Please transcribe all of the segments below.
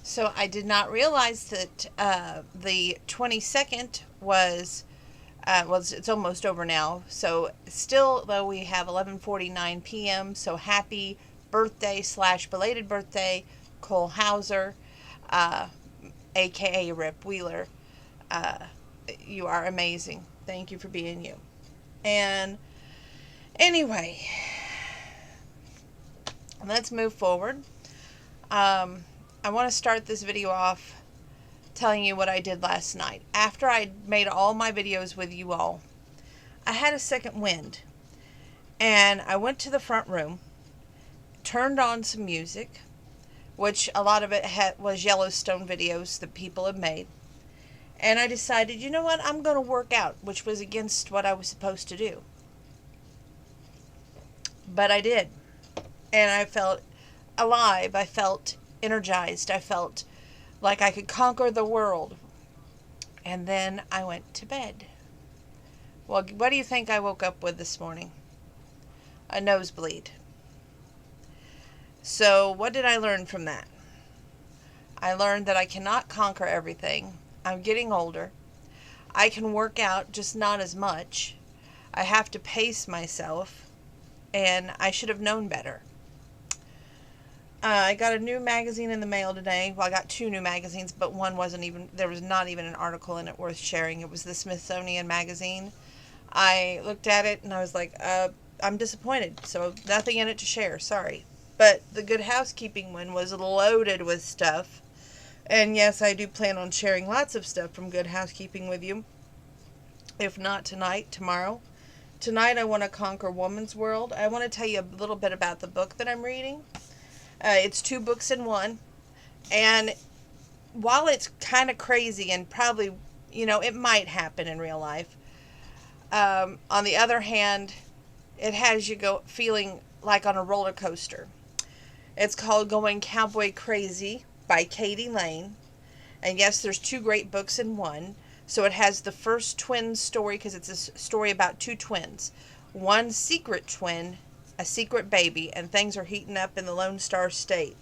So I did not realize that the 22nd was well, it's almost over now. So still, though, we have 11:49 p.m. So happy birthday slash belated birthday, Cole Hauser, uh, aka Rip Wheeler. Uh, you are amazing. Thank you for being you. And anyway, let's move forward. I want to start this video off telling you what I did last night. After I made all my videos with you all, I had a second wind. And I went to the front room, turned on some music, which a lot of it was Yellowstone videos that people had made. And I decided, you know what, I'm going to work out, which was against what I was supposed to do. But I did. And I felt alive. I felt energized. I felt like I could conquer the world. And then I went to bed. Well, what do you think I woke up with this morning? A nosebleed. So, what did I learn from that? I learned that I cannot conquer everything. I'm getting older. I can work out, just not as much. I have to pace myself, and I should have known better. I got a new magazine in the mail today. Well, I got two new magazines, but one wasn't even, there was not even an article in it worth sharing. It was the Smithsonian magazine. I looked at it and I was like, I'm disappointed. So nothing in it to share. Sorry. But the Good Housekeeping one was loaded with stuff. And yes, I do plan on sharing lots of stuff from Good Housekeeping with you. If not tonight, tomorrow. Tonight I want to conquer Woman's World. I want to tell you a little bit about the book that I'm reading. It's two books in one. And while it's kind of crazy and probably, it might happen in real life, on the other hand, it has you go feeling like on a roller coaster. It's called Going Cowboy Crazy by Katie Lane. And yes, there's two great books in one. So it has the first twin story because it's a story about two twins. One secret twin, a secret baby, and things are heating up in the Lone Star State.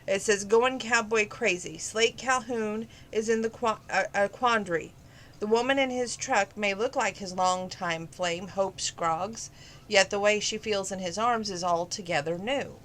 It says, Going Cowboy Crazy. Slate Calhoun is in a quandary. The woman in his truck may look like his longtime flame, Hope Scroggs, yet the way she feels in his arms is altogether new.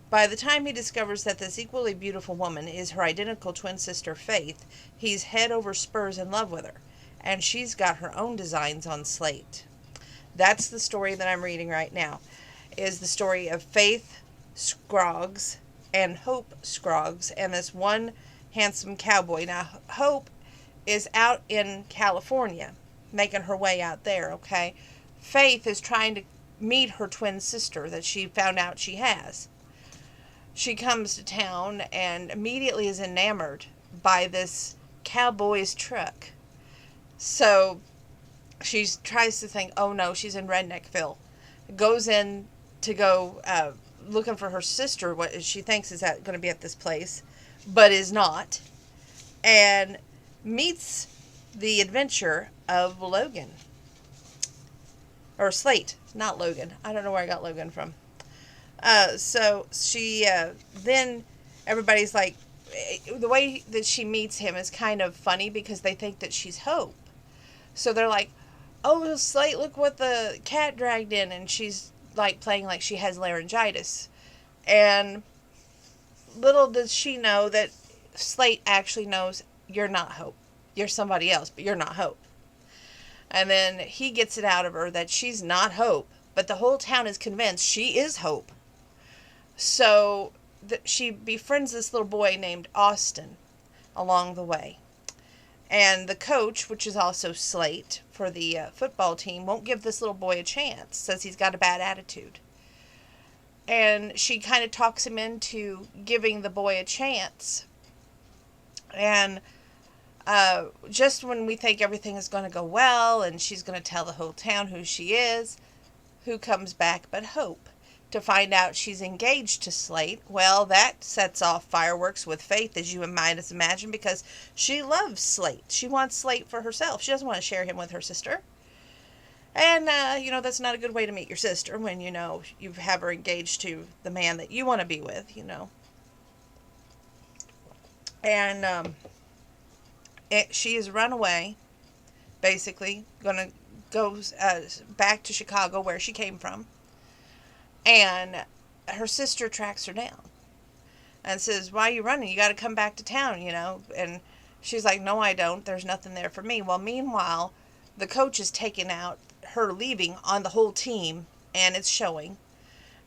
By the time he discovers that this equally beautiful woman is her identical twin sister Faith, he's head over spurs in love with her, and she's got her own designs on Slate. That's the story that I'm reading right now, is the story of Faith Scroggs and Hope Scroggs and this one handsome cowboy. Now, Hope is out in California, making her way out there, okay? Faith is trying to meet her twin sister that she found out she has. She comes to town and immediately is enamored by this cowboy's truck. So she tries to think, oh no, she's in Redneckville. Goes in to go looking for her sister, what she thinks is going to be at this place, but is not. And meets the adventure of Logan. Or Slate, not Logan. I don't know where I got Logan from. So she, then everybody's like, the way that she meets him is kind of funny because they think that she's Hope. So they're like, oh, Slate, look what the cat dragged in. And she's like playing like she has laryngitis. And little does she know that Slate actually knows you're not Hope. You're somebody else, but you're not Hope. And then he gets it out of her that she's not Hope, but the whole town is convinced she is Hope. So she befriends this little boy named Austin along the way. And the coach, which is also Slate for the football team, won't give this little boy a chance, says he's got a bad attitude. And she kind of talks him into giving the boy a chance. And just when we think everything is going to go well and she's going to tell the whole town who she is, who comes back but Hope to find out she's engaged to Slate? Well, that sets off fireworks with Faith, as you might imagine, because she loves Slate. She wants Slate for herself. She doesn't want to share him with her sister. And, that's not a good way to meet your sister when, you have her engaged to the man that you want to be with, And she has run away, basically, going to go back to Chicago where she came from. And her sister tracks her down and says, "Why are you running? You got to come back to town, you know." And she's like, "No, I don't. There's nothing there for me." Well, meanwhile, the coach is taking out her leaving on the whole team, and it's showing.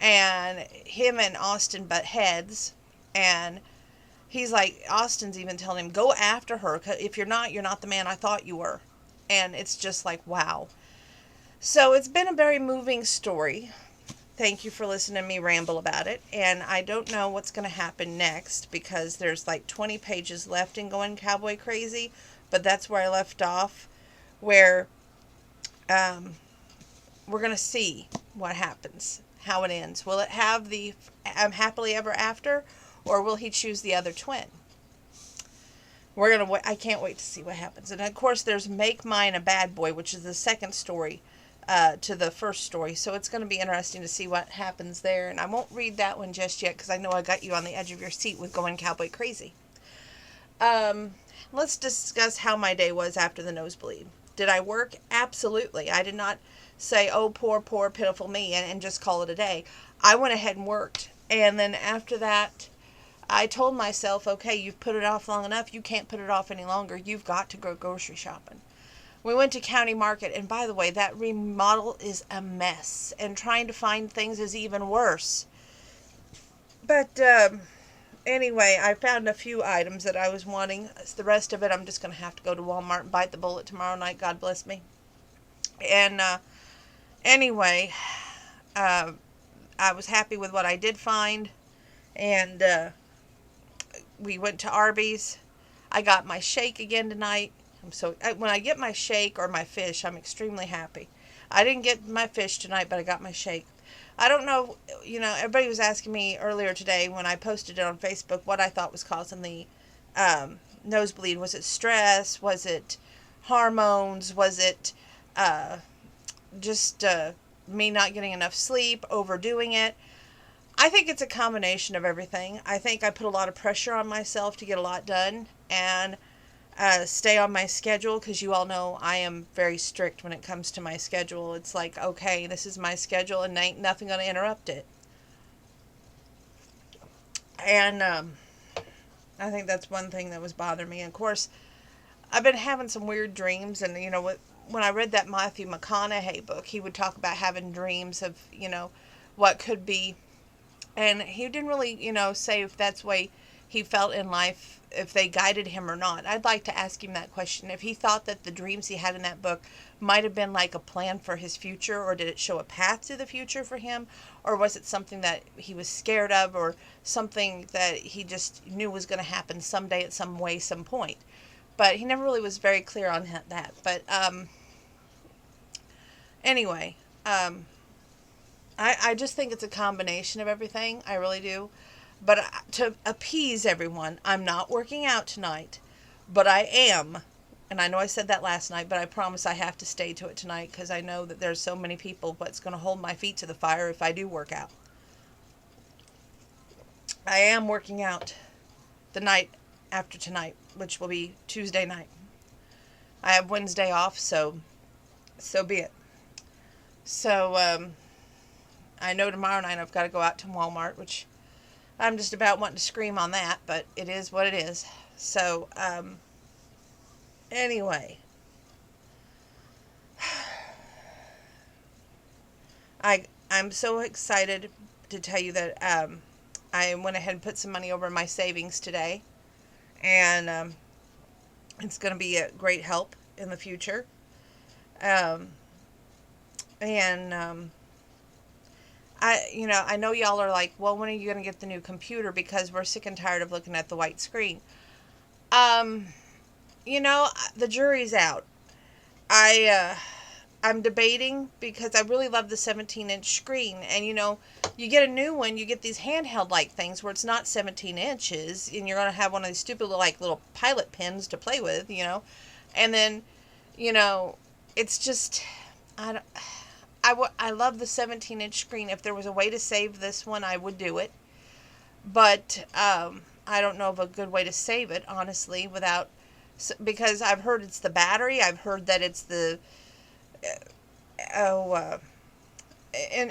And him and Austin butt heads, and he's like, Austin's even telling him, "Go after her. 'Cause if you're not, you're not the man I thought you were." And it's just like, wow. So it's been a very moving story. Thank you for listening to me ramble about it. And I don't know what's going to happen next because there's like 20 pages left in Going Cowboy Crazy. But that's where I left off, where um, we're going to see what happens, how it ends. Will it have the happily ever after, or will he choose the other twin? We're going to. I can't wait to see what happens. And of course, there's Make Mine a Bad Boy, which is the second story to the first story. So it's going to be interesting to see what happens there. And I won't read that one just yet because I know I got you on the edge of your seat with Going Cowboy Crazy. Um, let's discuss how my day was after the nosebleed. Did I work? Absolutely. I did not say, "Oh, poor, poor, pitiful me," and just call it a day. I went ahead and worked. And then after that, I told myself, okay, you've put it off long enough. You can't put it off any longer. You've got to go grocery shopping. We went to County Market, and by the way, that remodel is a mess, and trying to find things is even worse. But anyway, I found a few items that I was wanting. The rest of it, I'm just going to have to go to Walmart and bite the bullet tomorrow night. God bless me. And anyway, uh, I was happy with what I did find, and we went to Arby's. I got my shake again tonight. When I get my shake or my fish, I'm extremely happy. I didn't get my fish tonight, but I got my shake. I don't know, everybody was asking me earlier today when I posted it on Facebook what I thought was causing the nosebleed. Was it stress? Was it hormones? Was it just me not getting enough sleep, overdoing it? I think it's a combination of everything. I think I put a lot of pressure on myself to get a lot done and stay on my schedule, because you all know I am very strict when it comes to my schedule. It's like, okay, this is my schedule and ain't nothing going to interrupt it. And I think that's one thing that was bothering me. And of course, I've been having some weird dreams, and when I read that Matthew McConaughey book, he would talk about having dreams of, what could be. And he didn't really, say if that's the way he felt in life, if they guided him or not. I'd like to ask him that question. If he thought that the dreams he had in that book might have been like a plan for his future, or did it show a path to the future for him, or was it something that he was scared of, or something that he just knew was going to happen someday at some way, some point. But he never really was very clear on that. But anyway, I just think it's a combination of everything. I really do. But to appease everyone, I'm not working out tonight, but I am. And I know I said that last night, but I promise I have to stay to it tonight, because I know that there's so many people, but it's going to hold my feet to the fire if I do work out. I am working out the night after tonight, which will be Tuesday night. I have Wednesday off, so be it. So I know tomorrow night I've got to go out to Walmart, which I'm just about wanting to scream on that, but it is what it is. So anyway, I'm so excited to tell you that I went ahead and put some money over in my savings today, and it's going to be a great help in the future. Um, and I know y'all are like, well, when are you going to get the new computer? Because we're sick and tired of looking at the white screen. Um, the jury's out. I'm debating, because I really love the 17-inch screen. And, you get a new one, you get these handheld-like things where it's not 17 inches, and you're going to have one of these stupid little pilot pins to play with, And then, it's just, I love the 17-inch screen. If there was a way to save this one, I would do it. But I don't know of a good way to save it, honestly, without, because I've heard it's the battery. I've heard that it's the oh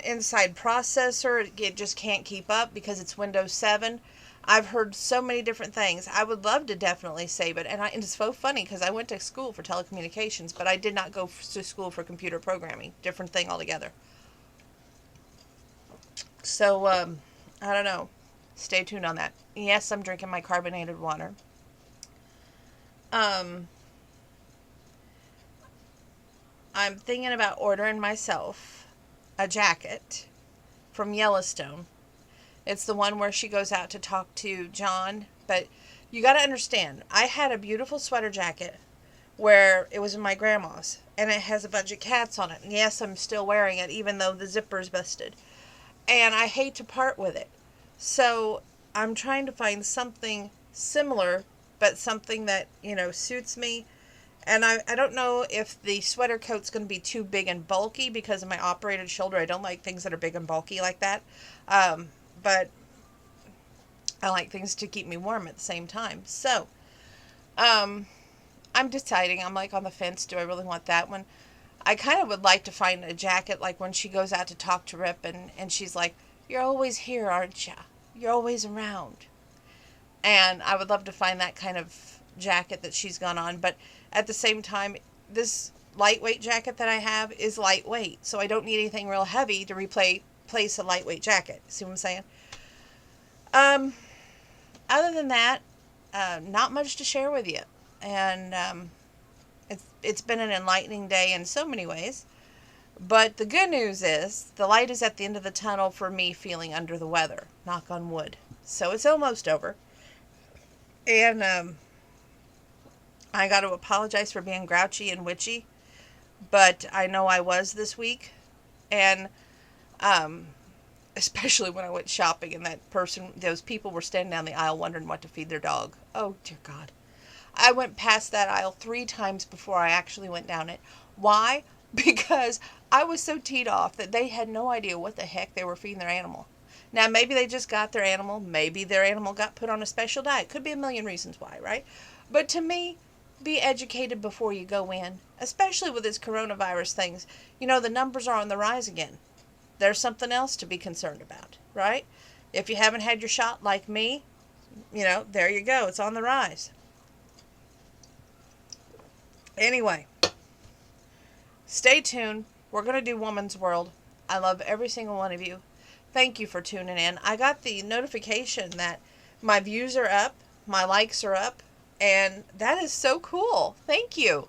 inside processor. It just can't keep up because it's Windows 7. I've heard so many different things. I would love to definitely save it. And it's so funny because I went to school for telecommunications, but I did not go to school for computer programming. Different thing altogether. So, I don't know. Stay tuned on that. Yes, I'm drinking my carbonated water. Um, I'm thinking about ordering myself a jacket from Yellowstone. It's the one where she goes out to talk to John. But you got to understand, I had a beautiful sweater jacket where it was my grandma's, and it has a bunch of cats on it. And yes, I'm still wearing it, even though the zipper's busted. And I hate to part with it. So I'm trying to find something similar, but something that, suits me. And I don't know if the sweater coat's going to be too big and bulky because of my operated shoulder. I don't like things that are big and bulky like that. But I like things to keep me warm at the same time. So, I'm deciding. I'm like on the fence. Do I really want that one? I kind of would like to find a jacket like when she goes out to talk to Rip and she's like, "You're always here, aren't you? You're always around." And I would love to find that kind of jacket that she's gone on. But at the same time, this lightweight jacket that I have is lightweight. So I don't need anything real heavy to replace a lightweight jacket. See what I'm saying? Um, Other than that, not much to share with you. And it's been an enlightening day in so many ways. But the good news is the light is at the end of the tunnel for me feeling under the weather. Knock on wood. So it's almost over. And I got to apologize for being grouchy and witchy. But I know I was this week. And um, especially when I went shopping and those people were standing down the aisle wondering what to feed their dog. Oh, dear God. I went past that aisle 3 times before I actually went down it. Why? Because I was so teed off that they had no idea what the heck they were feeding their animal. Now, maybe they just got their animal. Maybe their animal got put on a special diet. Could be a million reasons why, right? But to me, be educated before you go in, especially with this coronavirus things. The numbers are on the rise again. There's something else to be concerned about, right? If you haven't had your shot like me, there you go. It's on the rise. Anyway, stay tuned. We're going to do Woman's World. I love every single one of you. Thank you for tuning in. I got the notification that my views are up, my likes are up, and that is so cool. Thank you.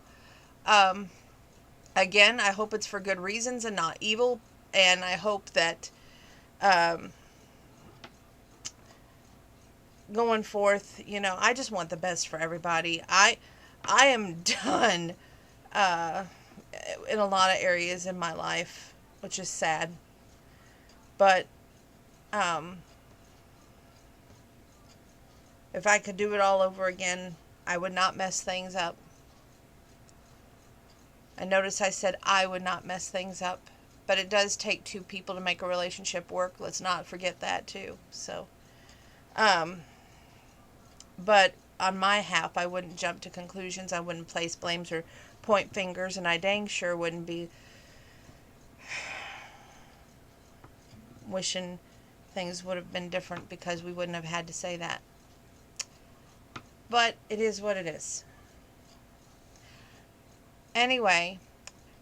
Um, Again, I hope it's for good reasons and not evil, and I hope that um, going forth, I just want the best for everybody. I am done uh, in a lot of areas in my life, which is sad. But um, if I could do it all over again, I would not mess things up. I notice I said I would not mess things up. But it does take 2 people to make a relationship work. Let's not forget that too. So, but on my half, I wouldn't jump to conclusions. I wouldn't place blames or point fingers. And I dang sure wouldn't be wishing things would have been different because we wouldn't have had to say that. But it is what it is. Anyway,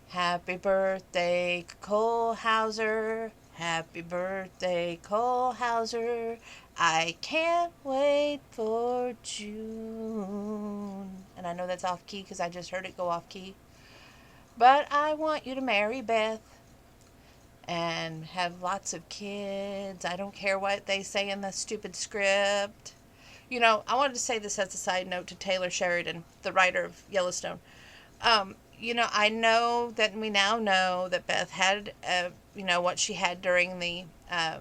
happy birthday, Cole Hauser. Happy birthday, Cole Hauser. I can't wait for June. And I know that's off key because I just heard it go off key. But I want you to marry Beth and have lots of kids. I don't care what they say in the stupid script. I wanted to say this as a side note to Taylor Sheridan, the writer of Yellowstone. I know that we now know that Beth had, what she had during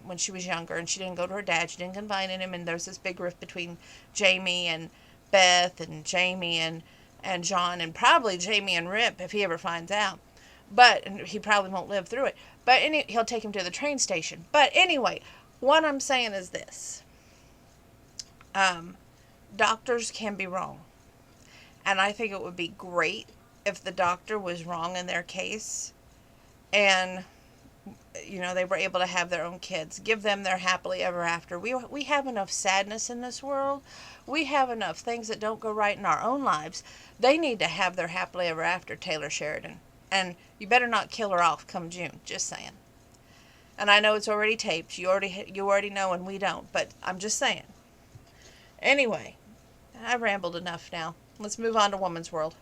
when she was younger, and she didn't go to her dad. She didn't confide in him, and there's this big rift between Jamie and Beth, and Jamie and John, and probably Jamie and Rip if he ever finds out. But and he probably won't live through it. But he'll take him to the train station. But anyway, what I'm saying is this. Um, Doctors can be wrong. And I think it would be great if the doctor was wrong in their case and they were able to have their own kids, give them their happily ever after. We have enough sadness in this world. We have enough things that don't go right in our own lives. They need to have their happily ever after, Taylor Sheridan. And you better not kill her off come June, just saying. And I know it's already taped. You already know and we don't, but I'm just saying. Anyway, I've rambled enough now. Let's move on to Woman's World.